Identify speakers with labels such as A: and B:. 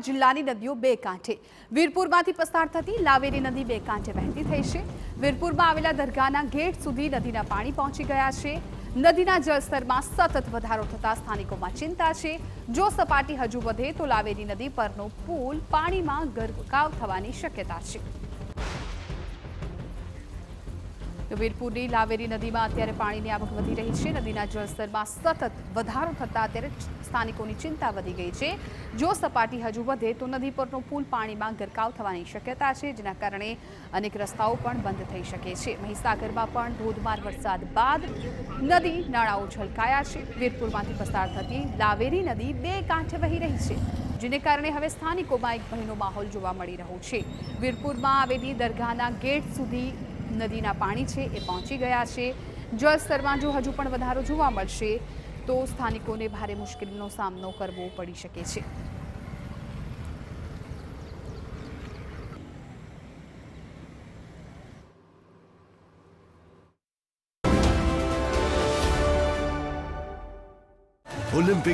A: જિલ્લાની નદીઓ બે કાંઠે વીરપુરમાંથી પસાર થતી લાવેરી નદી બે કાંઠે વહેતી થઈ છે। વીરપુરમાં આવેલા દરગાહના ગેટ સુધી નદીના પાણી પહોંચી ગયા છે। નદીના જળસ્તરમાં સતત વધારો થતા સ્થાનિકોમાં ચિંતા છે। જો સપાટી હજુ વધે તો લાવેરી નદી પરનો પુલ પાણીમાં ગરકાવ થવાની શક્યતા છે। વીરપુરની લાવેરી નદીમાં અત્યારે પાણીની આવક વધી રહી છે। નદીના જળસ્તરમાં સતત વધારો થતા અત્યારે સ્થાનિકોની ચિંતા વધી ગઈ છે। જો સપાટી હજુ વધે તો નદી પરનો પુલ પાણીમાં ગરકાવ થવાની શક્યતા છે, જેના કારણે અનેક રસ્તાઓ પણ બંધ થઈ શકે છે। મહીસાગરમાં પણ ધોધમાર વરસાદ બાદ નદી નાળાઓ છલકાયા છે। વીરપુરમાંથી પસાર થતી લાવેરી નદી બે કાંઠે વહી રહી છે, જેને કારણે હવે સ્થાનિકોમાં એક ભયનો માહોલ જોવા મળી રહ્યો છે। વીરપુરમાં આવેલી દરગાહના ગેટ સુધી નદીના પાણી છે એ પહોંચી ગયા છે। જળસ્તરમાં જો હજુ પણ વધારો જોવા મળશે તો સ્થાનિકોને ભારે મુશ્કેલીનો સામનો કરવો પડી શકે છે।
B: ઓલિમ્પિક